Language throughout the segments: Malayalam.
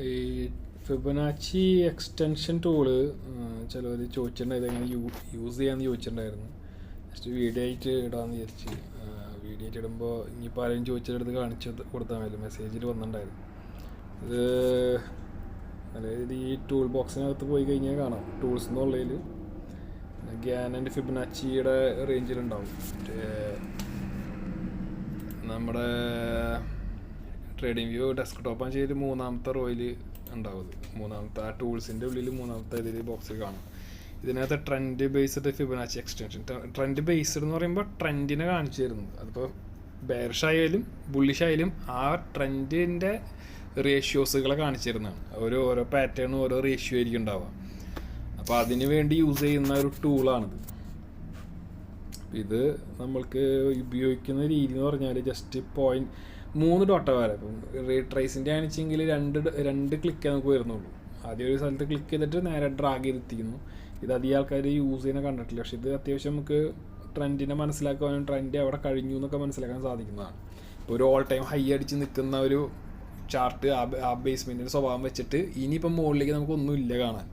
ഈ ഫിബൊനാച്ചി എക്സ്റ്റൻഷൻ ടൂള് ചിലവർ ചോദിച്ചിട്ടുണ്ടായത് എങ്ങനെ യൂസ് ചെയ്യാമെന്ന് ചോദിച്ചിട്ടുണ്ടായിരുന്നു. ജസ്റ്റ് വീഡിയോ ആയിട്ട് ഇടാമെന്ന് വിചാരിച്ച്. വീഡിയോ ആയിട്ട് ഇടുമ്പോൾ ഇനിയിപ്പോൾ ആരെങ്കിലും ചോദിച്ചെടുത്ത് കാണിച്ചു കൊടുത്താൽ മതി. മെസ്സേജിൽ വന്നിട്ടുണ്ടായിരുന്നു. ഇത് അതായത് ഈ ടൂൾ ബോക്സിനകത്ത് പോയി കഴിഞ്ഞാൽ കാണാം. ടൂൾസ് എന്നുള്ളതിൽ ഗ്യാൻ ആൻഡ് ഫിബൊനാച്ചിയുടെ റേഞ്ചിലുണ്ടാവും. നമ്മുടെ ട്രേഡിംഗ് വ്യൂ ഡെസ്ക്ടോപ്പ് ചെയ്ത് മൂന്നാമത്തെ റോയിൽ ഉണ്ടാവും. മൂന്നാമത്തെ ആ ടൂൾസിൻ്റെ ഉള്ളിൽ മൂന്നാമത്തെ ഇതിൽ ബോക്സിൽ കാണും. ഇതിനകത്ത് trend based Fibonacci extension. Trend based എന്ന് പറയുമ്പോൾ ട്രെൻഡിനെ കാണിച്ചു തരുന്നത്. അതിപ്പോൾ ബെയറിഷ് ആയാലും ബുള്ളിഷ് ആയാലും ആ ട്രെൻഡിൻ്റെ റേഷ്യോസുകളെ കാണിച്ചു തരുന്നതാണ്. ഓരോ പാറ്റേണും ഓരോ റേഷ്യോ ആയിരിക്കും ഉണ്ടാവുക. അപ്പോൾ അതിന് വേണ്ടി യൂസ് ചെയ്യുന്ന ഒരു ടൂളാണിത്. ഇത് നമ്മൾക്ക് ഉപയോഗിക്കുന്ന രീതി എന്ന് പറഞ്ഞാൽ ജസ്റ്റ് 3 ഡോട്ട വരെ. ഇപ്പം റീട്രേസിൻ്റെ ആണെച്ചെങ്കിൽ രണ്ട് ക്ലിക്കേ നമുക്ക് വരുന്നുള്ളൂ. ആദ്യം ഒരു സ്ഥലത്ത് ക്ലിക്ക് ചെയ്തിട്ട് നേരെ ഡ്രാഗ് ചെയ്തെത്തിക്കുന്നു. ഇത് അധികം ആൾക്കാർ യൂസ് ചെയ്യുന്ന കണ്ടിട്ടില്ല. പക്ഷേ ഇത് അത്യാവശ്യം നമുക്ക് ട്രെൻഡിനെ മനസ്സിലാക്കാനും ട്രെൻഡ് എവിടെ കഴിഞ്ഞു എന്നൊക്കെ മനസ്സിലാക്കാൻ സാധിക്കുന്നതാണ്. ഇപ്പോൾ ഒരു ഓൾ ടൈം ഹൈ അടിച്ച് നിൽക്കുന്ന ഒരു ചാർട്ട് ആ ബേസ്മെൻറ്റിൻ്റെ സ്വഭാവം വെച്ചിട്ട് ഇനിയിപ്പം മുകളിലേക്ക് നമുക്കൊന്നും ഇല്ല കാണാൻ.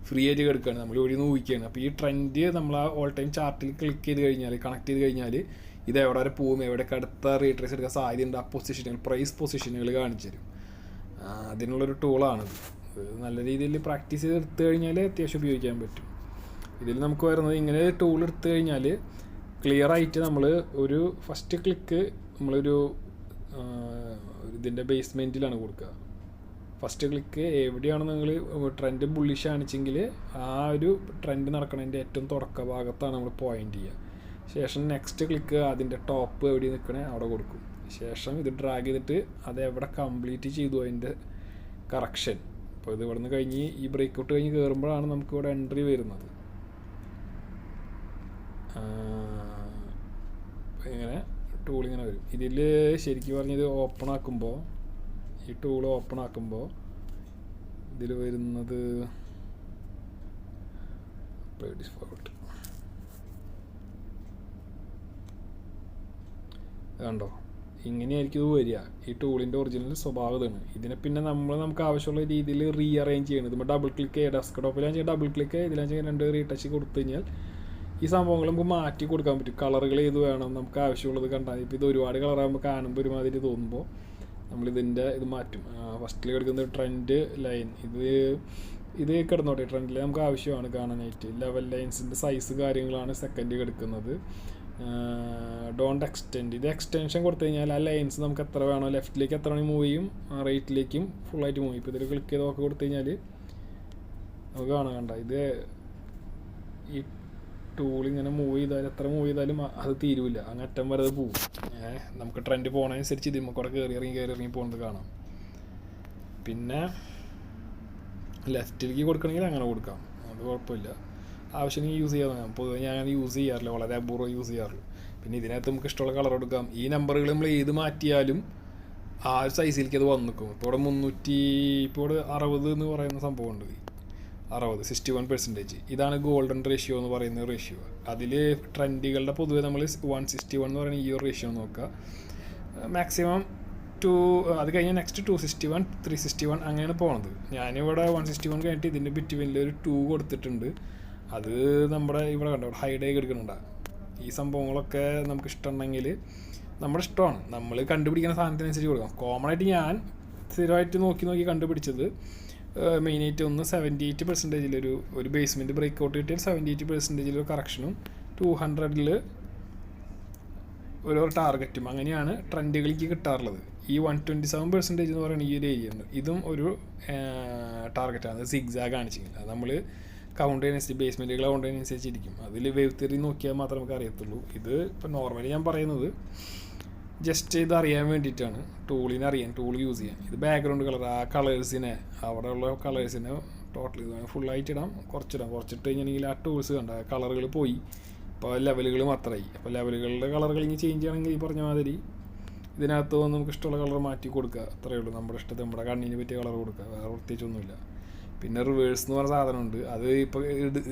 ഫ്രീ ആയിട്ട് കിടക്കുകയാണ്, നമ്മൾ ഇവിടെ നിന്ന് ഊഹിക്കുകയാണ്. അപ്പോൾ ഈ ട്രെൻഡ് നമ്മൾ ആ ഓൾ ടൈം ചാർട്ടിൽ ക്ലിക്ക് ചെയ്ത് കഴിഞ്ഞാൽ, കണക്ട് ചെയ്ത് കഴിഞ്ഞാൽ ഇത് എവിടെ വരെ പോകും, എവിടെയൊക്കെ അടുത്ത റീട്രേസ് എടുക്കാൻ സാധ്യതയുണ്ട്, ആ പൊസിഷനുകൾ, പ്രൈസ് പൊസിഷനുകൾ കാണിച്ചു തരും. അതിനുള്ളൊരു ടൂളാണിത്. നല്ല രീതിയിൽ പ്രാക്ടീസ് ചെയ്ത് എടുത്തു കഴിഞ്ഞാൽ അത്യാവശ്യം ഉപയോഗിക്കാൻ പറ്റും. ഇതിൽ നമുക്ക് വരുന്നത് ഇങ്ങനെ ടൂൾ എടുത്തു കഴിഞ്ഞാൽ ക്ലിയർ ആയിട്ട് നമ്മൾ ഒരു ഫസ്റ്റ് ക്ലിക്ക് നമ്മളൊരു ഇതിൻ്റെ ബേസ്മെൻറ്റിലാണ് കൊടുക്കുക. ഫസ്റ്റ് ക്ലിക്ക് എവിടെയാണ് നിങ്ങൾ ട്രെൻഡ് ബുള്ളിഷ് ആണിച്ചെങ്കിൽ ആ ഒരു ട്രെൻഡ് നടക്കണതിൻ്റെ ഏറ്റവും തുടക്ക ഭാഗത്താണ് നമ്മൾ പോയിൻ്റ് ചെയ്യുക. ശേഷം നെക്സ്റ്റ് ക്ലിക്ക് അതിൻ്റെ ടോപ്പ് എവിടെ നിൽക്കണേ അവിടെ കൊടുക്കും. ശേഷം ഇത് ഡ്രാഗ് ചെയ്തിട്ട് അത് എവിടെ കംപ്ലീറ്റ് ചെയ്തു അതിൻ്റെ കറക്ഷൻ. അപ്പോൾ ഇത് ഇവിടെ നിന്ന് കഴിഞ്ഞ് ഈ ബ്രേക്ക് ഔട്ട് കഴിഞ്ഞ് കയറുമ്പോഴാണ് നമുക്ക് ഇവിടെ എൻട്രി വരുന്നത്. ഇങ്ങനെ ടൂളിങ്ങനെ വരും. ഇതിൽ ശരിക്കും പറഞ്ഞത് ഓപ്പൺ ആക്കുമ്പോൾ, ഈ ടൂൾ ഓപ്പൺ ആക്കുമ്പോൾ ഇതിൽ വരുന്നത് കണ്ടോ, ഇങ്ങനെയായിരിക്കും ഇത് വരിക. ഈ ടൂളിൻ്റെ ഒറിജിനൽ സ്വഭാവം ഇതാണ്. ഇതിനെ പിന്നെ നമുക്ക് ആവശ്യമുള്ള രീതിയിൽ റീഅറേഞ്ച് ചെയ്യണം. ഇതുമ്പോൾ ഡബിൾ ക്ലിക്ക് ചെയ്യുക, ഡെസ്ക്ടോപ്പിലാണെന്ന് വെച്ചാൽ ഡബിൾ ക്ലിക്ക് ചെയ്യുക, ഇതിലാണെന്ന് വെച്ചാൽ 2 റീടച്ച് കൊടുത്തു കഴിഞ്ഞാൽ ഈ സംഭവങ്ങൾ നമുക്ക് മാറ്റി കൊടുക്കാൻ പറ്റും. കളറുകൾ ഏത് വേണം നമുക്ക് ആവശ്യമുള്ളത് കണ്ടാൽ. ഇപ്പോൾ ഇത് ഒരുപാട് കളറാകുമ്പോൾ കാണുമ്പോൾ ഒരുമാതിരി തോന്നുമ്പോൾ നമ്മളിതിൻ്റെ ഇത് മാറ്റും. ഫസ്റ്റിൽ കിടക്കുന്ന ട്രെൻഡ് ലൈൻ, ഇത് കിടന്നോട്ടെ. ട്രെൻഡിൽ നമുക്ക് ആവശ്യമാണ് കാണാനായിട്ട്. ലെവൽ ലൈൻസിൻ്റെ സൈസ് കാര്യങ്ങളാണ് സെക്കൻഡ് കിടക്കുന്നത്. ഡോണ്ട് എക്സ്റ്റെൻഡ്, ഇത് എക്സ്റ്റൻഷൻ കൊടുത്തു കഴിഞ്ഞാൽ ആ ലൈൻസ് നമുക്ക് എത്ര വേണോ, ലെഫ്റ്റിലേക്ക് എത്ര മണി മൂവ് ചെയ്യും, റൈറ്റിലേക്കും ഫുള്ളായിട്ട് മൂവ് ചെയ്യും. ഇപ്പോൾ ഇതിൽ ക്ലിക്ക് ചെയ്ത് ഒക്കെ കൊടുത്തു കഴിഞ്ഞാൽ നമുക്ക് കാണാൻ കണ്ട ഇത് ഈ ടൂൾ ഇങ്ങനെ മൂവ് ചെയ്താൽ എത്ര മൂവ് ചെയ്താലും അത് തീരുമില്ല, അങ്ങ് അറ്റം വരെ അത് പോവും. നമുക്ക് ട്രെൻഡ് പോകണതനുസരിച്ച് ഇതിമ്മ കൂടെ കയറി ഇറങ്ങി പോകുന്നത് കാണാം. പിന്നെ ലെഫ്റ്റിലേക്ക് കൊടുക്കണമെങ്കിൽ അങ്ങനെ കൊടുക്കാം, അത് കുഴപ്പമില്ല. ആവശ്യമെങ്കിൽ യൂസ് ചെയ്യാം. പൊതുവെ ഞാൻ യൂസ് ചെയ്യാറില്ല, വളരെ അപൂർവം യൂസ് ചെയ്യാറുള്ളൂ. പിന്നെ ഇതിനകത്ത് നമുക്ക് ഇഷ്ടമുള്ള കളർ കൊടുക്കാം. ഈ നമ്പറുകൾ നമ്മൾ ഏത് മാറ്റിയാലും ആ ഒരു സൈസിലേക്ക് അത് വന്നു നിൽക്കും. ഇപ്പോൾ ഇവിടെ 60 എന്ന് പറയുന്ന സംഭവമുണ്ട്. 61%. ഇതാണ് ഗോൾഡൻ റേഷ്യോ എന്ന് പറയുന്ന റേഷ്യോ. അതിൽ ട്രെൻഡുകളുടെ പൊതുവെ നമ്മൾ 161 എന്ന് പറയുന്ന ഈ ഒരു റേഷ്യോ നോക്കുക. മാക്സിമം അത് കഴിഞ്ഞാൽ നെക്സ്റ്റ് 261, 361 അങ്ങനെയാണ് പോകുന്നത്. ഞാനിവിടെ 161 കഴിഞ്ഞിട്ട് ഇതിൻ്റെ ബിറ്റ്വീനിൽ ഒരു 2 കൊടുത്തിട്ടുണ്ട്. അത് നമ്മുടെ ഇവിടെ കണ്ടോ ഹൈഡായി എടുക്കുന്നുണ്ട്. ഈ സംഭവങ്ങളൊക്കെ നമുക്ക് ഇഷ്ടമുണ്ടെങ്കിൽ നമ്മുടെ ഇഷ്ടമാണ്, നമ്മൾ കണ്ടുപിടിക്കുന്ന സാധനത്തിനനുസരിച്ച് കൊടുക്കാം. കോമൺ ആയിട്ട് ഞാൻ സ്ഥിരമായിട്ട് നോക്കി കണ്ടുപിടിച്ചത് മെയിനായിട്ട് ഒന്ന് 78% ഒരു ബേസ്മെൻറ്റ് ബ്രേക്ക് ഔട്ട് കിട്ടിയാൽ 78% ഒരു കറക്ഷനും 200 ഒരു ടാർഗറ്റും അങ്ങനെയാണ് ട്രെൻഡുകളിലേക്ക് കിട്ടാറുള്ളത്. ഈ 127% എന്ന് പറയുന്ന ഈ ഒരു ഏരിയ ഉണ്ട്, ഇതും ഒരു ടാർഗറ്റാണ്. സിഗ്സാഗ് കാണിച്ചെങ്കിൽ അത് നമ്മൾ കൗണ്ട് ചെയ്യുന്നതനുസരിച്ച് ബേസ്മെൻറ്റുകൾ കൗണ്ട് ചെയ്യുന്നതനുസരിച്ചിരിക്കും. അതിൽ വേവ് തിയറി നോക്കിയാൽ മാത്രമേ നമുക്ക് അറിയത്തുള്ളൂ. ഇത് ഇപ്പോൾ നോർമലി ഞാൻ പറയുന്നത് ജസ്റ്റ് ഇത് അറിയാൻ വേണ്ടിയിട്ടാണ്, ടൂളിനെ അറിയാൻ, ടൂൾ യൂസ് ചെയ്യാൻ. ഇത് ബാക്ക്ഗ്രൗണ്ട് കളർ, ആ കളേഴ്സിനെ അവിടെയുള്ള കളേഴ്സിനെ ടോട്ടൽ ഫുള്ളായിട്ട് ഇടാം, കുറച്ചിട്ട് കഴിഞ്ഞിട്ടുണ്ടെങ്കിൽ ആ ടൂൾസ് കണ്ട കളറുകൾ പോയി. ഇപ്പോൾ ലെവലുകൾ മാത്രമായി. അപ്പോൾ ലെവലുകളുടെ കളറുകൾ ഇങ്ങനെ ചേഞ്ച് ചെയ്യണമെങ്കിൽ ഈ പറഞ്ഞ മാതിരി ഇതിനകത്ത് നമുക്ക് ഇഷ്ടമുള്ള കളർ മാറ്റി കൊടുക്കുക, അത്രയേ ഉള്ളൂ. നമ്മുടെ ഇഷ്ടത്തെ നമ്മുടെ കണ്ണിന് പറ്റിയ കളർ കൊടുക്കുക, വേറെ പ്രത്യേകിച്ചൊന്നുമില്ല. പിന്നെ റിവേഴ്സ് എന്ന് പറഞ്ഞ സാധനമുണ്ട്. അത് ഇപ്പോൾ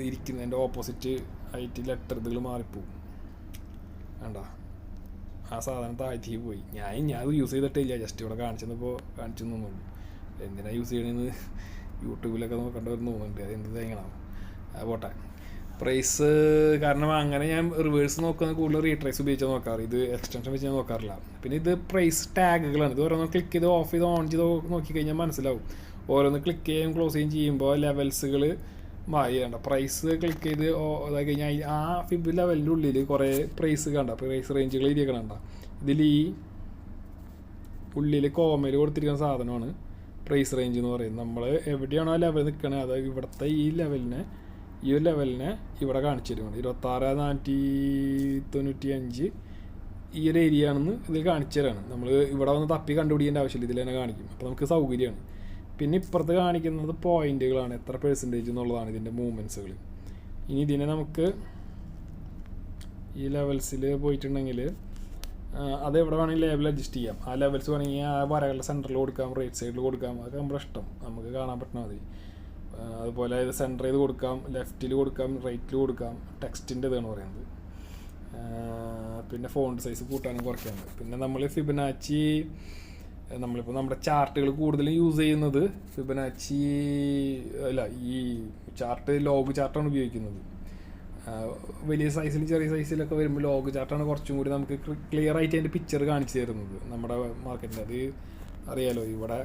ഇരിക്കുന്നതിൻ്റെ ഓപ്പോസിറ്റ് ആയിട്ട് ലെറ്ററുകൾ മാറിപ്പോവും. വേണ്ട, ആ സാധനം താഴ്ത്തി പോയി. ഞാൻ യൂസ് ചെയ്തിട്ടില്ല, ജസ്റ്റ് ഇവിടെ കാണിച്ചപ്പോൾ കാണിച്ചു തന്നുള്ളൂ. എന്തിനാണ് യൂസ് ചെയ്യണമെന്ന് യൂട്യൂബിലൊക്കെ നോക്കേണ്ടവരെന്ന് തോന്നുന്നുണ്ട്. അത് എന്ത് തേങ്ങണം പോട്ടെ. പ്രൈസ് കാരണം അങ്ങനെ ഞാൻ റിവേഴ്സ് നോക്കുന്നത് കൂടുതൽ റീട്രേസ് ഉപയോഗിച്ചാൽ നോക്കാറ്, ഇത് എക്സ്റ്റൻഷൻ വെച്ച് ഞാൻ നോക്കാറില്ല. പിന്നെ ഇത് പ്രൈസ് ടാഗുകളാണ്. ഇത് ഓരോന്ന് ക്ലിക്ക് ചെയ്ത് ഓഫ് ചെയ്ത് ഓൺ ചെയ്ത് നോക്കിക്കഴിഞ്ഞാൽ മനസ്സിലാവും. ഓരോന്ന് ക്ലിക്ക് ചെയ്യുകയും ക്ലോസ് ചെയ്യുകയും ചെയ്യുമ്പോൾ ലെവൽസുകൾ മാറിയണ്ട. പ്രൈസ് ക്ലിക്ക് ചെയ്ത് ഇതായി കഴിഞ്ഞാൽ ആ ഫിബ് ലെവലിൻ്റെ ഉള്ളിൽ കുറേ പ്രൈസ് കണ്ട, പ്രൈസ് റേഞ്ചുകൾ ഇരിക്കണണ്ട. ഇതിൽ ഈ ഉള്ളിൽ കോമയിൽ കൊടുത്തിരിക്കുന്ന സാധനമാണ് പ്രൈസ് റേഞ്ച് എന്ന് പറയുന്നത്. നമ്മൾ എവിടെയാണോ ആ ലെവൽ നിൽക്കണത്, അതായത് ഇവിടുത്തെ ഈ ലെവലിനെ ഇവിടെ കാണിച്ചു തരുന്നുണ്ട്. 26,495 ഈ ഒരു ഏരിയ ആണെന്ന് ഇതിൽ കാണിച്ചു തരാണ്. നമ്മൾ ഇവിടെ വന്ന് തപ്പി കണ്ടുപിടിക്കേണ്ട ആവശ്യമില്ല, ഇതിൽ തന്നെ കാണിക്കും. അപ്പോൾ നമുക്ക് സൗകര്യമാണ്. പിന്നെ ഇപ്പുറത്ത് കാണിക്കുന്നത് പോയിന്റുകളാണ്, എത്ര പെർസെൻറ്റേജ് എന്നുള്ളതാണ് ഇതിൻ്റെ മൂവ്മെൻറ്റ്സുകൾ. ഇനി ഇതിനെ നമുക്ക് ഈ ലെവൽസിൽ പോയിട്ടുണ്ടെങ്കിൽ അതെവിടെ വേണമെങ്കിൽ ലേബിൾ അഡ്ജസ്റ്റ് ചെയ്യാം. ആ ലെവൽസ് വേണമെങ്കിൽ ആ വരകളുടെ സെൻറ്ററിൽ കൊടുക്കാം, റൈറ്റ് സൈഡിൽ കൊടുക്കാം. അതൊക്കെ നമ്മുടെ ഇഷ്ടം, നമുക്ക് കാണാൻ പറ്റണ മതി. അതുപോലെ ഇത് സെൻറ്റർ ചെയ്ത് കൊടുക്കാം, ലെഫ്റ്റിൽ കൊടുക്കാം, റൈറ്റിൽ കൊടുക്കാം. ടെക്സ്റ്റിൻ്റെ ഇതാണ് പറയുന്നത്. പിന്നെ ഫോണ്ട് സൈസ് കൂട്ടാനും കുറയ്ക്കാനും. പിന്നെ നമ്മൾ ഫിബനാച്ചി നമ്മളിപ്പോൾ നമ്മുടെ ചാർട്ടുകൾ കൂടുതലും യൂസ് ചെയ്യുന്നത് ഫിബനാച്ചി അല്ല, ഈ ചാർട്ട് ലോഗ് ചാർട്ടാണ് ഉപയോഗിക്കുന്നത്. വലിയ സൈസിൽ ചെറിയ സൈസിലൊക്കെ വരുമ്പോൾ ലോഗ് ചാർട്ടാണ് കുറച്ചും കൂടി നമുക്ക് ക്ലിയർ ആയിട്ട് അതിൻ്റെ പിക്ചർ കാണിച്ചു തരുന്നത് നമ്മുടെ മാർക്കറ്റിൽ. അത് അറിയാലോ, ഇവിടെ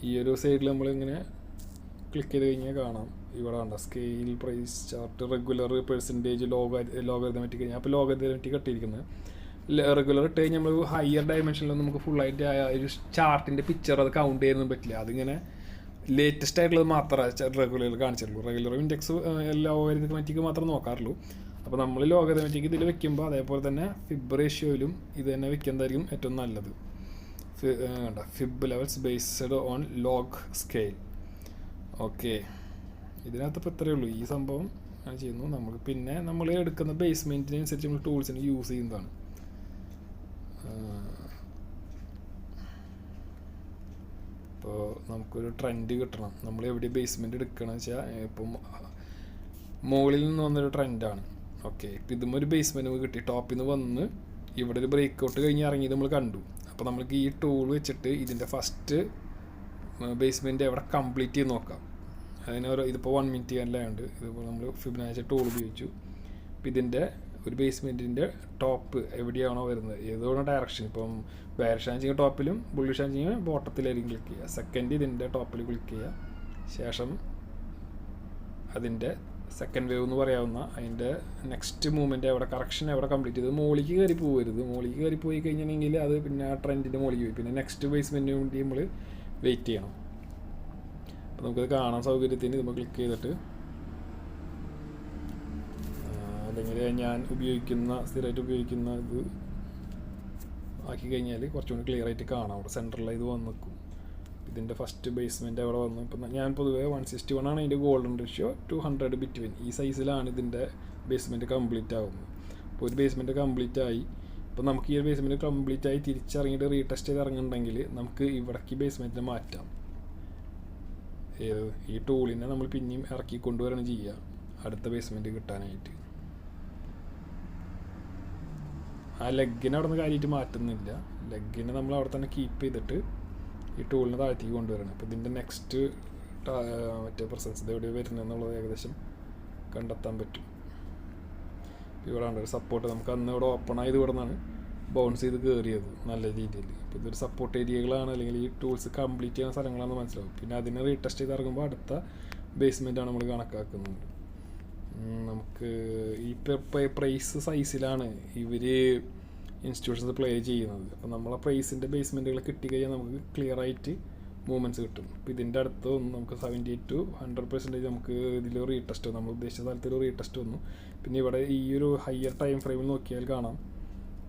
ഈ ഒരു സൈഡിൽ നമ്മളിങ്ങനെ ക്ലിക്ക് ചെയ്ത് കഴിഞ്ഞാൽ കാണാം. ഇവിടെ വേണ്ട scale, price chart, regular, percentage, logarithmic കഴിഞ്ഞാൽ. അപ്പോൾ ലോഗരിതമെറ്റിക് കട്ടിയിരിക്കുന്നത് റെഗുലർ ഇട്ട് കഴിഞ്ഞാൽ നമ്മൾ ഹയർ ഡയമെൻഷനിലൊന്നും നമുക്ക് ഫുള്ളായിട്ട് ആ ഒരു ചാർട്ടിൻ്റെ പിക്ചർ അത് കൗണ്ട് ചെയ്യാനൊന്നും പറ്റില്ല. അതിങ്ങനെ ലേറ്റസ്റ്റ് ആയിട്ടുള്ളത് മാത്രമേ റെഗുലർ കാണിച്ചിട്ടുള്ളൂ. റെഗുലർ ഇൻഡെക്സ് ലോഗരിതമെറ്റിക് മാത്രമേ നോക്കാറുള്ളൂ. അപ്പോൾ നമ്മൾ ലോഗരിതമെറ്റിക് ഇതിൽ വെക്കുമ്പോൾ അതേപോലെ തന്നെ ഫിബ് റേഷ്യോയിലും ഇത് തന്നെ വെക്കുന്നതായിരിക്കും ഏറ്റവും നല്ലത്. Fib levels based on log scale. Okay, ഇതിനകത്ത് ഇപ്പോൾ ഇത്രയേ ഉള്ളൂ. ഈ സംഭവം ഞാൻ ചെയ്യുന്നു. നമുക്ക് പിന്നെ നമ്മൾ എടുക്കുന്ന ബേസ്മെൻറ്റിനനുസരിച്ച് നമ്മൾ ടൂൾസിന് യൂസ് ചെയ്യുന്നതാണ്. ഇപ്പോൾ നമുക്കൊരു ട്രെൻഡ് കിട്ടണം, നമ്മൾ എവിടെ ബേസ്മെൻറ്റ് എടുക്കണമെന്ന് വെച്ചാൽ ഇപ്പം മുകളിൽ നിന്ന് വന്നൊരു ട്രെൻഡാണ്. ഓക്കെ, ഇപ്പം ഇതും ഒരു ബേസ്മെൻറ്റ് കിട്ടി, ടോപ്പിൽ നിന്ന് വന്ന് ഇവിടെ ഒരു ബ്രേക്ക് ഔട്ട് കഴിഞ്ഞ് ഇറങ്ങി നമ്മൾ കണ്ടു. അപ്പോൾ നമുക്ക് ഈ ടൂൾ വെച്ചിട്ട് ഇതിൻ്റെ ഫസ്റ്റ് ബേസ്മെൻറ്റ് എവിടെ കംപ്ലീറ്റ് ചെയ്ത് നോക്കാം. അതിന് ഇതിപ്പോൾ 1 മിനിറ്റ് ചെയ്യാനുണ്ട്. ഇതിപ്പോൾ നമ്മൾ ഫിബനാച്ചി ടൂൾ ഉപയോഗിച്ചു. അപ്പോൾ ഇതിൻ്റെ ഒരു ബേസ്മെൻറ്റിൻ്റെ ടോപ്പ് എവിടെയാണോ വരുന്നത്, ഏതോണോ ഡയറക്ഷൻ, ഇപ്പം ബെയറിഷ് ആണെങ്കിൽ ടോപ്പിലും ബുള്ളിഷ് ആണെങ്കിൽ ബോട്ടത്തിലായിരിക്കും ക്ലിക്ക് ചെയ്യുക. സെക്കൻഡ് ഇതിൻ്റെ ടോപ്പിൽ ക്ലിക്ക് ചെയ്യുക. ശേഷം അതിൻ്റെ സെക്കൻഡ് വേവ് എന്ന് പറയാവുന്ന അതിൻ്റെ നെക്സ്റ്റ് മൂവ്മെൻറ്റ് എവിടെ കറക്ഷൻ എവിടെ കംപ്ലീറ്റ് ചെയ്ത് മുകളിലേക്ക് കയറി പോകരുത്. മുകളിലേക്ക് കയറി പോയി കഴിഞ്ഞിട്ടുണ്ടെങ്കിൽ അത് പിന്നെ ആ ട്രെൻഡിൻ്റെ മുകളിലേക്ക് പോയി. പിന്നെ നെക്സ്റ്റ് ബേസ്മെൻറ്റിന് വേണ്ടി നമ്മൾ വെയിറ്റ് ചെയ്യണം. അപ്പോൾ നമുക്കത് കാണാൻ സൗകര്യത്തിന് നമ്മൾ ക്ലിക്ക് ചെയ്തിട്ട്, അല്ലെങ്കിൽ ഞാൻ സ്ഥിരമായിട്ട് ഉപയോഗിക്കുന്ന ഇത് ആക്കി കഴിഞ്ഞാൽ കുറച്ചുകൂടി ക്ലിയർ ആയിട്ട് കാണാം. അവിടെ സെൻറ്ററിൽ ഇത് വന്ന് നിൽക്കും. ഇതിൻ്റെ ഫസ്റ്റ് ബേസ്മെൻറ്റ് അവിടെ വന്നു. ഇപ്പം ഞാൻ പൊതുവേ 161 ആണ് അതിൻ്റെ ഗോൾഡൻ റേഷ്യോ, 200 ബിറ്റ്വീൻ ഈ സൈസിലാണ് ഇതിൻ്റെ ബേസ്മെൻറ്റ് കംപ്ലീറ്റ് ആകുന്നത്. അപ്പോൾ ഒരു ബേസ്മെൻറ്റ് കംപ്ലീറ്റ് ആയി. ഇപ്പോൾ നമുക്ക് ഈ ഒരു ബേസ്മെൻറ്റ് കംപ്ലീറ്റ് ആയി തിരിച്ചിറങ്ങിയിട്ട് റീടെസ്റ്റ് ചെയ്ത് ഇറങ്ങുന്നുണ്ടെങ്കിൽ നമുക്ക് ഇവിടേക്ക് ബേസ്മെൻറ്റിനെ മാറ്റാം. ഈ ടൂളിനെ നമ്മൾ പിന്നെയും ഇറക്കി കൊണ്ടുവരണം ചെയ്യുക അടുത്ത ബേസ്മെൻറ്റ് കിട്ടാനായിട്ട്. ആ ലെഗിനെ അവിടെ നിന്ന് കാര്യമായിട്ട് മാറ്റുന്നില്ല. ലെഗിനെ നമ്മൾ അവിടെ തന്നെ കീപ്പ് ചെയ്തിട്ട് ഈ ടൂളിനെ താഴ്ത്തേക്ക് കൊണ്ടുവരണം. അപ്പോൾ ഇതിൻ്റെ നെക്സ്റ്റ് മറ്റേ പ്രസൻസ് ഇത് എവിടെ വരുന്നത് എന്നുള്ളത് ഏകദേശം കണ്ടെത്താൻ പറ്റും. ഇവിടെ ഉണ്ട് ഒരു സപ്പോർട്ട്. നമുക്ക് അന്ന് ഇവിടെ ഓപ്പൺ ആയത് ഇവിടെ നിന്നാണ് ബൗൺസ് ചെയ്ത് കയറിയത് നല്ല രീതിയിൽ. അപ്പോൾ ഇതൊരു സപ്പോർട്ട് ഏരിയകളാണ്, അല്ലെങ്കിൽ ഈ ടൂൾസ് കംപ്ലീറ്റ് ചെയ്യുന്ന സ്ഥലങ്ങളാണെന്ന് മനസ്സിലാവും. പിന്നെ അതിനെ റീടെസ്റ്റ് ചെയ്ത് ഇറങ്ങുമ്പോൾ അടുത്ത ബേസ്മെൻറ്റാണ് നമ്മൾ കണക്കാക്കുന്നത്. നമുക്ക് ഈ പ്രൈസ് സൈസിലാണ് ഇവർ ഇൻസ്റ്റിറ്റ്യൂഷൻസ് പ്ലേ ചെയ്യുന്നത്. അപ്പോൾ നമ്മളെ പ്രൈസിൻ്റെ ബേസ്മെൻറ്റുകൾ കിട്ടിക്കഴിഞ്ഞാൽ നമുക്ക് ക്ലിയർ ആയിട്ട് മൂവ്മെൻറ്റ്സ് കിട്ടും. അപ്പോൾ ഇതിൻ്റെ അടുത്ത് വന്നു നമുക്ക് 78 to 100% നമുക്ക് ഇതിൽ റീടെസ്റ്റ് വന്നു. നമ്മൾ ഉദ്ദേശിച്ച സ്ഥലത്തൊരു റീടെസ്റ്റ് വന്നു. പിന്നെ ഇവിടെ ഈ ഒരു ഹയർ ടൈം ഫ്രെയിമിൽ നോക്കിയാൽ കാണാം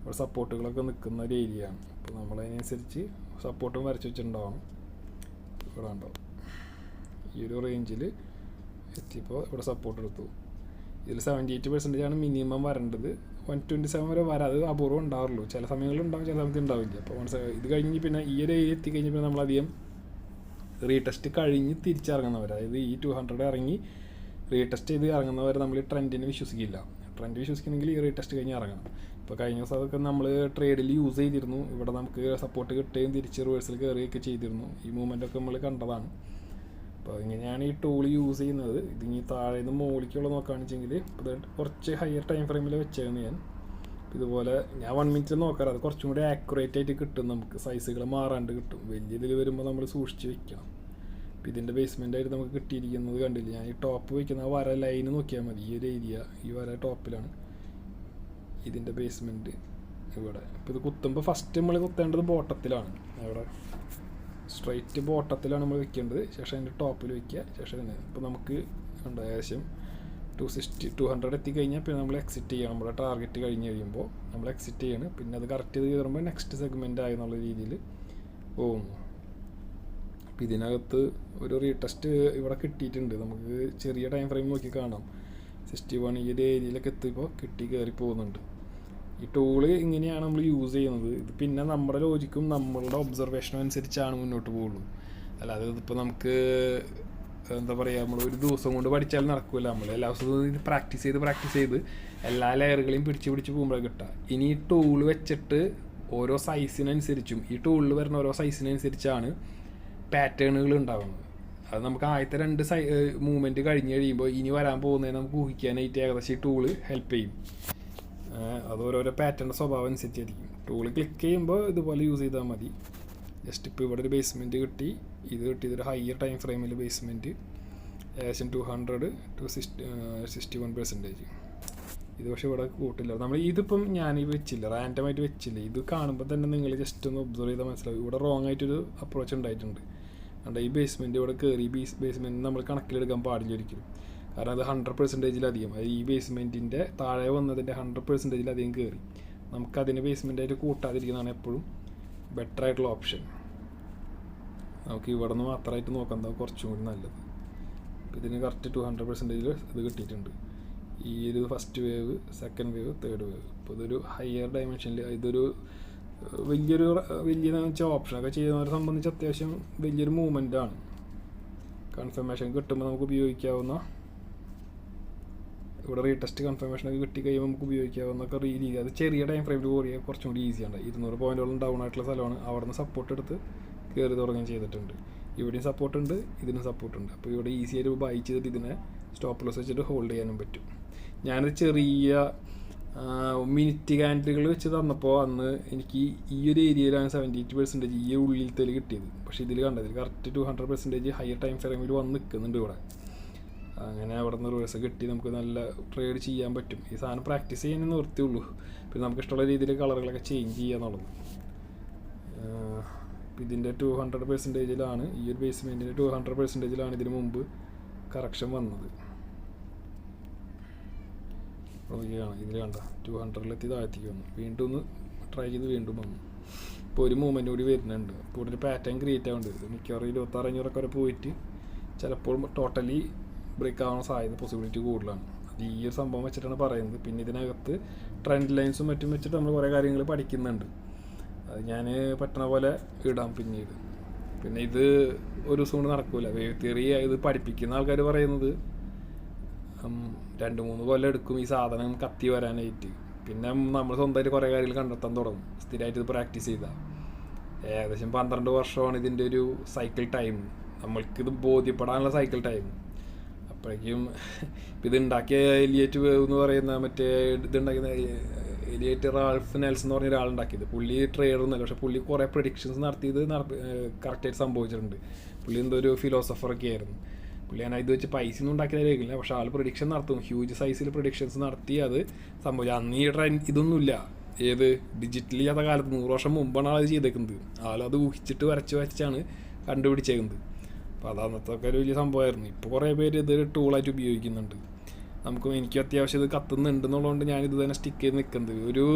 ഇവിടെ സപ്പോർട്ടുകളൊക്കെ നിൽക്കുന്ന ഒരു ഏരിയയാണ്. അപ്പോൾ നമ്മളതിനനുസരിച്ച് സപ്പോർട്ടും വരച്ച് വെച്ചിട്ടുണ്ടാവണം. ഇവിടെ ഉണ്ടാവും ഈ ഒരു റേഞ്ചിൽ എത്തിയപ്പോൾ ഇവിടെ സപ്പോർട്ട് എടുത്തു. ഇതിൽ 78% ആണ് മിനിമം വരേണ്ടത്. 127 വരെ വരാതെ അപൂർവം ഉണ്ടാവുള്ളൂ. ചില സമയങ്ങളിൽ ഉണ്ടാവും, ചില സമയത്ത് ഉണ്ടാവില്ല. അപ്പോൾ ഇത് കഴിഞ്ഞ് പിന്നെ ഈ ഒരു ഏരിയ എത്തിക്കഴിഞ്ഞാൽ പിന്നെ നമ്മളധികം റീടെസ്റ്റ് കഴിഞ്ഞ് തിരിച്ചിറങ്ങുന്നവർ, അതായത് ഈ 200 ഇറങ്ങി റീടെസ്റ്റ് ചെയ്ത് ഇറങ്ങുന്നവരെ നമ്മൾ ട്രെൻഡിന് വിശ്വസിക്കില്ല. ട്രെൻഡ് വിശ്വസിക്കണമെങ്കിൽ ഈ റീടെസ്റ്റ് കഴിഞ്ഞ് ഇറങ്ങണം. ഇപ്പോൾ കഴിഞ്ഞ ദിവസം അതൊക്കെ നമ്മൾ ട്രേഡിൽ യൂസ് ചെയ്തിരുന്നു. ഇവിടെ നമുക്ക് സപ്പോർട്ട് കിട്ടുകയും തിരിച്ച് റിവേഴ്സിൽ കയറുകയൊക്കെ ചെയ്തിരുന്നു. ഈ മൂവ്മെൻ്റൊക്കെ നമ്മൾ കണ്ടതാണ്. അപ്പോൾ ഇങ്ങനെയാണ് ഈ ടൂൾ യൂസ് ചെയ്യുന്നത്. ഇതിനി താഴെ നിന്ന് മുകളിലേക്കുള്ള നോക്കുകയാണെന്ന് വെച്ചെങ്കിൽ ഇപ്പോൾ കുറച്ച് ഹയർ ടൈം ഫ്രെയിമിൽ വെച്ചാണ് ഞാൻ. ഇതുപോലെ ഞാൻ 1 മിനിറ്റ് നോക്കാറ്, അത് കുറച്ചും കൂടി ആക്യുറേറ്റ് ആയിട്ട് കിട്ടും, നമുക്ക് സൈസുകൾ മാറാണ്ട് കിട്ടും. വലിയ ഇതിൽ വരുമ്പോൾ നമ്മൾ സൂക്ഷിച്ച് വെക്കണം. അപ്പോൾ ഇതിൻ്റെ ബേസ്മെൻ്റായിട്ട് നമുക്ക് കിട്ടിയിരിക്കുന്നത് കണ്ടില്ല. ഞാൻ ഈ ടോപ്പ് വയ്ക്കുന്ന ആ വര ലൈന് നോക്കിയാൽ മതി. ഈ ഒരു ഏരിയ, ഈ വര ടോപ്പിലാണ് ഇതിൻ്റെ ബേസ്മെൻറ്റ് ഇവിടെ. ഇപ്പോൾ ഇത് കുത്തുമ്പോൾ ഫസ്റ്റ് നമ്മൾ കുത്തേണ്ടത് ബോട്ടത്തിലാണ്. അവിടെ സ്ട്രൈറ്റ് ബോട്ടത്തിലാണ് നമ്മൾ വെക്കേണ്ടത്. ശേഷം അതിൻ്റെ ടോപ്പിൽ വയ്ക്കുക. ശേഷം ഇപ്പോൾ നമുക്ക് ഉണ്ട് ഏകദേശം 200 എത്തിക്കഴിഞ്ഞാൽ പിന്നെ നമ്മൾ എക്സിറ്റ് ചെയ്യണം. നമ്മുടെ ടാർഗറ്റ് കഴിഞ്ഞ് കഴിയുമ്പോൾ നമ്മൾ എക്സിറ്റ് ചെയ്യണം. പിന്നെ അത് കറക്റ്റ് ചെയ്ത് കയറുമ്പോൾ നെക്സ്റ്റ് സെഗ്മെൻ്റ് ആയി എന്നുള്ള രീതിയിൽ പോകുന്നു. അപ്പോൾ ഇതിനകത്ത് ഒരു റീടെസ്റ്റ് ഇവിടെ കിട്ടിയിട്ടുണ്ട്. നമുക്ക് ചെറിയ ടൈം ഫ്രെയിം നോക്കി കാണാം. 61 ഈ ഒരു ഏരിയയിലൊക്കെ എത്തിയപ്പോൾ കിട്ടി കയറി പോകുന്നുണ്ട്. ഈ ടൂള് ഇങ്ങനെയാണ് നമ്മൾ യൂസ് ചെയ്യുന്നത്. ഇത് പിന്നെ നമ്മുടെ ലോജിക്കും നമ്മളുടെ ഒബ്സർവേഷനും അനുസരിച്ചാണ് മുന്നോട്ട് പോകുള്ളൂ. അല്ലാതെ ഇതിപ്പോൾ നമുക്ക് എന്താ പറയുക, നമ്മൾ ഒരു ദിവസം കൊണ്ട് പഠിച്ചാൽ നടക്കില്ല. നമ്മൾ എല്ലാ ദിവസവും ഇത് പ്രാക്ടീസ് ചെയ്ത് എല്ലാ ലെയറുകളെയും പിടിച്ച് പോകുമ്പോഴേ കിട്ടുക. ഇനി ഈ ടൂൾ വെച്ചിട്ട് ഓരോ സൈസിനനുസരിച്ചും ഈ ടൂളിൽ വരുന്ന ഓരോ സൈസിനനുസരിച്ചാണ് പാറ്റേണുകൾ ഉണ്ടാകുന്നത്. അത് നമുക്ക് ആദ്യത്തെ 2 മൂവ്മെൻറ്റ് കഴിഞ്ഞ് കഴിയുമ്പോൾ ഇനി വരാൻ പോകുന്നതിന് നമുക്ക് ഊഹിക്കാനായിട്ട് ഏകദേശം ഈ ടൂള് ഹെൽപ്പ് ചെയ്യും. അത് ഓരോരോ പാറ്റേണിൻ്റെ സ്വഭാവം അനുസരിച്ചായിരിക്കും. ടൂള് ക്ലിക്ക് ചെയ്യുമ്പോൾ ഇതുപോലെ യൂസ് ചെയ്താൽ മതി. ജസ്റ്റ് ഇപ്പോൾ ഇവിടെ ഒരു ബേസ്മെൻറ്റ് കിട്ടി, ഇത് കിട്ടി. ഇതൊരു ഹയർ ടൈം ഫ്രെയിമിൽ ബേസ്മെൻറ്റ് ഏകദേശം 200 to 61%. ഇത് പക്ഷേ ഇവിടെ കൂട്ടില്ല. നമ്മൾ ഇതിപ്പം ഞാൻ വെച്ചില്ല, റാൻഡമായിട്ട് വെച്ചില്ല. ഇത് കാണുമ്പോൾ തന്നെ നിങ്ങൾ ജസ്റ്റ് ഒന്ന് ഒബ്സർവ് ചെയ്താൽ മനസ്സിലാവും. ഇവിടെ റോങ് ആയിട്ടൊരു അപ്രോച്ച് ഉണ്ടായിട്ടുണ്ട്. അതുകൊണ്ട് ഈ ബേസ്മെൻറ്റ് ഇവിടെ കയറി ബേസ്മെൻറ്റ് നമ്മൾ കണക്കിലെടുക്കാൻ പാടില്ല ഒരിക്കലും. കാരണം അത് 100%-ലധികം, അത് ഈ ബേസ്മെൻറ്റിൻ്റെ താഴെ വന്നതിൻ്റെ 100%-ലധികം കയറി. നമുക്കതിന് ബേസ്മെൻറ്റായിട്ട് കൂട്ടാതിരിക്കുന്നതാണ് എപ്പോഴും ബെറ്റർ ആയിട്ടുള്ള ഓപ്ഷൻ. നമുക്ക് ഇവിടെ നിന്ന് മാത്രമായിട്ട് നോക്കാൻ കുറച്ചും കൂടി നല്ലത്. ഇതിന് കറക്റ്റ് 200% ഇത് കിട്ടിയിട്ടുണ്ട്. ഈ ഒരു first wave, second wave, third wave. ഇപ്പോൾ ഇതൊരു ഹയർ ഡയമെൻഷനിൽ ഇതൊരു വലിയ വെച്ചാൽ ഓപ്ഷനൊക്കെ ചെയ്യുന്നവരെ സംബന്ധിച്ച് അത്യാവശ്യം വലിയൊരു മൂവ്മെൻറ്റാണ്. കൺഫർമേഷൻ കിട്ടുമ്പോൾ നമുക്ക് ഉപയോഗിക്കാവുന്ന, ഇവിടെ റീടെസ്റ്റ് കൺഫർമേഷനൊക്കെ കിട്ടി കഴിയുമ്പോൾ നമുക്ക് ഉപയോഗിക്കാവുന്നൊക്കെ രീതി. അത് ചെറിയ ടൈം ഫ്രെയിമിൽ പോറിയാൽ കുറച്ചും കൂടി ഈസിയാണ്. 200 പോയിൻറ്റോളം ഡൗൺ ആയിട്ടുള്ള സ്ഥലമാണ്. അവിടെ നിന്ന് സപ്പോർട്ട് എടുത്ത് കയറി തുടങ്ങുകയും ചെയ്തിട്ടുണ്ട്. ഇവിടെയും സപ്പോർട്ടുണ്ട്, ഇതിനും സപ്പോർട്ടുണ്ട്. അപ്പോൾ ഇവിടെ ഈസി ആയിട്ട് ബൈ ചെയ്തിട്ട് ഇതിനെ സ്റ്റോപ്പ് ലോസ് വെച്ചിട്ട് ഹോൾഡ് ചെയ്യാനും പറ്റും. ഞാനത് ചെറിയ മിനിറ്റ് ക്യാൻഡിലുകൾ വെച്ച് തന്നപ്പോൾ അന്ന് എനിക്ക് ഈ ഒരു ഏരിയയിലാണ് 78% ഈ ഉള്ളിലത്തേൽ കിട്ടിയത്. പക്ഷേ ഇതിൽ കണ്ടതിൽ കറക്റ്റ് 200% ഹയർ ടൈം ഫ്രെയിമിൽ വന്ന് നിൽക്കുന്നുണ്ട് ഇവിടെ. അങ്ങനെ അവിടെ നിന്ന് റിവേഴ്സ് കിട്ടി നമുക്ക് നല്ല ട്രേഡ് ചെയ്യാൻ പറ്റും. ഈ സാധനം പ്രാക്ടീസ് ചെയ്യാനേ നിർത്തിയുള്ളൂ. പിന്നെ നമുക്ക് ഇഷ്ടമുള്ള രീതിയിൽ കളറുകളൊക്കെ ചേഞ്ച് ചെയ്യുക എന്നുള്ളത്. ഇതിൻ്റെ 200%-ലാണ് ഈ ഒരു ബേസ്മെൻറ്റിൻ്റെ 200%-ലാണ് ഇതിന് മുമ്പ് കറക്ഷൻ വന്നത്. ഇതിൽ കണ്ട 200-ലെത്തി താഴ്ത്തിക്ക് വന്നു. വീണ്ടും ഒന്ന് ട്രൈ ചെയ്ത് വീണ്ടും വന്നു. ഇപ്പോൾ ഒരു മൂവ്മെൻറ്റ് കൂടി വരുന്നുണ്ട്. ഇപ്പോൾ ഇവിടെ ഒരു പാറ്റേൺ ക്രിയേറ്റ് ആവുന്നുണ്ട്. മിക്കവാറും 2600 വരെ പോയിട്ട് ചിലപ്പോൾ ടോട്ടലി ബ്രേക്ക് ആവാൻ സാധ്യത പോസിബിലിറ്റി കൂടുതലാണ്. അത് ഈ ഒരു സംഭവം വെച്ചിട്ടാണ് പറയുന്നത്. പിന്നെ ഇതിനകത്ത് ട്രെൻഡ് ലൈൻസും മറ്റും വെച്ചിട്ട് നമ്മൾ കുറേ കാര്യങ്ങൾ പഠിക്കുന്നുണ്ട്. അത് ഞാൻ പറ്റണ പോലെ ഇടാം പിന്നീട്. പിന്നെ ഇത് ഒരു ദിവസം കൊണ്ട് നടക്കില്ല. വേവ് തിയറി ഇത് പഠിപ്പിക്കുന്ന ആൾക്കാർ പറയുന്നത് 2-3 കൊല്ലം എടുക്കും ഈ സാധനം കത്തി വരാനായിട്ട്. പിന്നെ നമ്മൾ സ്വന്തമായിട്ട് കുറേ കാര്യങ്ങൾ കണ്ടെത്താൻ തുടങ്ങും സ്ഥിരമായിട്ട് ഇത് പ്രാക്ടീസ് ചെയ്താൽ. ഏകദേശം 12 വർഷമാണ് ഇതിൻ്റെ ഒരു സൈക്കിൾ ടൈം. നമ്മൾക്കിത് ബോധ്യപ്പെടാനുള്ള സൈക്കിൾ ടൈം. അപ്പോഴേക്കും ഇത് ഉണ്ടാക്കിയ എലിയറ്റ് വേവ് എന്ന് പറയുന്ന മറ്റേ ഇതുണ്ടാക്കിയ എലിയറ്റ് റാൾഫ് നെൽസൺ എന്ന് പറഞ്ഞ ഒരാളുണ്ടാക്കിയത്. പുള്ളി ട്രേഡറൊന്നുമല്ല, പക്ഷേ പുള്ളി കുറേ പ്രഡിക്ഷൻസ് നടത്തിയത് കറക്റ്റായിട്ട് സംഭവിച്ചിട്ടുണ്ട്. പുള്ളി എന്തോ ഒരു ഫിലോസഫറൊക്കെ ആയിരുന്നു. പുള്ളി ഞാൻ ഇത് വെച്ച് പൈസ ഒന്നും ഉണ്ടാക്കിയതായിരിക്കില്ല, പക്ഷേ ആൾ പ്രഡിക്ഷൻ നടത്തും. ഹ്യൂജ് സൈസിൽ പ്രഡിക്ഷൻസ് നടത്തി അത് സംഭവിച്ചു. അന്ന് ഈ ഇതൊന്നുമില്ല, ഏത് ഡിജിറ്റലി ചെയ്യാത്ത കാലത്ത് 100 വർഷം മുമ്പാണ് ആൾ ചെയ്തേക്കുന്നത്. ആളത് ഊഹിച്ചിട്ട് വരച്ചാണ് കണ്ടുപിടിച്ചേക്കുന്നത്. അപ്പോൾ അത് അന്നത്തെ ഒക്കെ ഒരു വലിയ സംഭവമായിരുന്നു. ഇപ്പോൾ കുറേ പേര് ഇത് ടൂളായിട്ട് ഉപയോഗിക്കുന്നുണ്ട്. എനിക്ക് അത്യാവശ്യം ഇത് കത്തുന്നുണ്ടെന്നുള്ളതുകൊണ്ട് ഞാനിത് തന്നെ സ്റ്റിക്ക് ചെയ്ത് നിൽക്കുന്നത്. ഒരു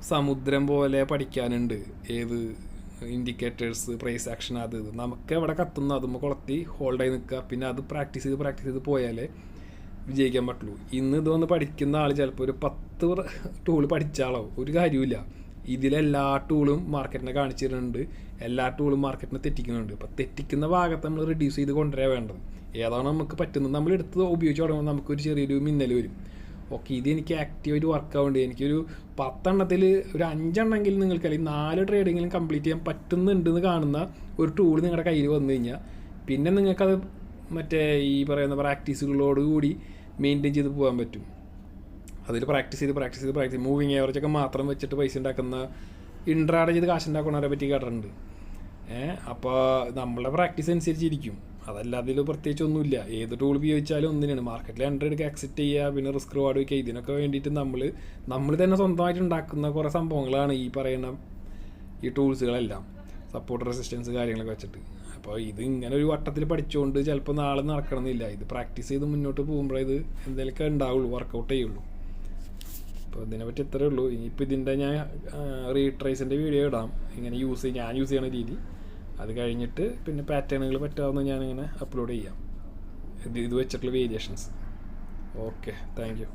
സമുദ്രം പോലെ പഠിക്കാനുണ്ട്. ഏത് ഇൻഡിക്കേറ്റേഴ്സ്, പ്രൈസ് ആക്ഷൻ, അത് ഇത് നമുക്ക് എവിടെ കത്തുന്നു അതുമ്പോൾ കൊളത്തി ഹോൾഡായി നിൽക്കുക. പിന്നെ അത് പ്രാക്ടീസ് ചെയ്ത് പോയാലേ വിജയിക്കാൻ പറ്റുള്ളൂ. ഇന്ന് ഇതൊന്ന് പഠിക്കുന്ന ആൾ ചിലപ്പോൾ ഒരു 10 ടൂൾ പഠിച്ച ആളാവും. ഒരു കാര്യമില്ല. ഇതിലെല്ലാ ടൂളും മാർക്കറ്റിനെ കാണിച്ചിട്ടുണ്ട്, എല്ലാ ടൂളും മാർക്കറ്റിനെ തെറ്റിക്കുന്നുണ്ട്. അപ്പോൾ തെറ്റിക്കുന്ന ഭാഗത്ത് നമ്മൾ റിഡ്യൂസ് ചെയ്ത് കൊണ്ടുവരാൻ വേണ്ടത്. ഏതാണ് നമുക്ക് പറ്റുന്നത് നമ്മൾ എടുത്ത് ഉപയോഗിച്ച് തുടങ്ങുമ്പോൾ നമുക്കൊരു ചെറിയൊരു മിന്നൽ വരും. ഓക്കെ ഇത് എനിക്ക് ആക്റ്റീവായിട്ട് വർക്ക് ആവുന്നുണ്ട്, എനിക്കൊരു 10 എണ്ണത്തിൽ ഒരു 5 എണ്ണമെങ്കിലും നിങ്ങൾക്ക് അല്ലെങ്കിൽ 4 ട്രേഡിങ്ങിലും കംപ്ലീറ്റ് ചെയ്യാൻ പറ്റുന്നുണ്ടെന്ന് കാണുന്ന ഒരു ടൂൾ നിങ്ങളുടെ കയ്യിൽ വന്നു കഴിഞ്ഞാൽ പിന്നെ നിങ്ങൾക്കത് മറ്റേ ഈ പറയുന്ന പ്രാക്ടീസുകളോടുകൂടി മെയിൻറ്റെയിൻ ചെയ്ത് പോകാൻ പറ്റും. അതിൽ പ്രാക്ടീസ് ചെയ്ത് മൂവിങ് ആവറേജൊക്കെ മാത്രം വെച്ചിട്ട് പൈസ ഉണ്ടാക്കുന്ന ഇൻട്രാഡേ ചെയ്ത് കാശുണ്ടാക്കുന്നവരെ പറ്റി കേട്ടിട്ടുണ്ട്. അപ്പോൾ നമ്മളുടെ പ്രാക്ടീസ് അനുസരിച്ചിരിക്കും, അതല്ലാതെ ഇതിൽ പ്രത്യേകിച്ച് ഒന്നുമില്ല. ഏത് ടൂൾ ഉപയോഗിച്ചാലും ഒന്നിനാണ് മാർക്കറ്റിൽ എൻട്രി എടുക്കുക, എക്സിറ്റ് ചെയ്യുക, പിന്നെ റിസ്ക് റിവാർഡ് വയ്ക്കുക. ഇതിനൊക്കെ വേണ്ടിയിട്ട് നമ്മൾ തന്നെ സ്വന്തമായിട്ട് ഉണ്ടാക്കുന്ന കുറേ സംഭവങ്ങളാണ് ഈ പറയുന്ന ഈ ടൂൾസുകളെല്ലാം, സപ്പോർട്ട് റെസിസ്റ്റൻസ് കാര്യങ്ങളൊക്കെ വെച്ചിട്ട്. അപ്പോൾ ഇത് ഇങ്ങനെ ഒരു വട്ടത്തിൽ പഠിച്ചുകൊണ്ട് ചിലപ്പോൾ നാളെ നടക്കണമെന്നില്ല. ഇത് പ്രാക്ടീസ് ചെയ്ത് മുന്നോട്ട് പോകുമ്പോഴേ ഇത് എന്തെങ്കിലുമൊക്കെ ഉണ്ടാവുള്ളൂ, വർക്കൗട്ട് ചെയ്യുള്ളൂ. അപ്പോൾ ഇതിനെപ്പറ്റി ഇത്രയേ ഉള്ളൂ. ഇനിയിപ്പോൾ ഇതിൻ്റെ ഞാൻ റീട്രേസിൻ്റെ വീഡിയോ ഇടാം, ഇങ്ങനെ ഞാൻ യൂസ് ചെയ്യണ രീതി. അത് കഴിഞ്ഞിട്ട് പിന്നെ പാറ്റേണുകൾ പറ്റാവുന്ന ഞാനിങ്ങനെ അപ്ലോഡ് ചെയ്യാം, ഇത് വെച്ചിട്ടുള്ള വേരിയേഷൻസ്. Okay, thank you.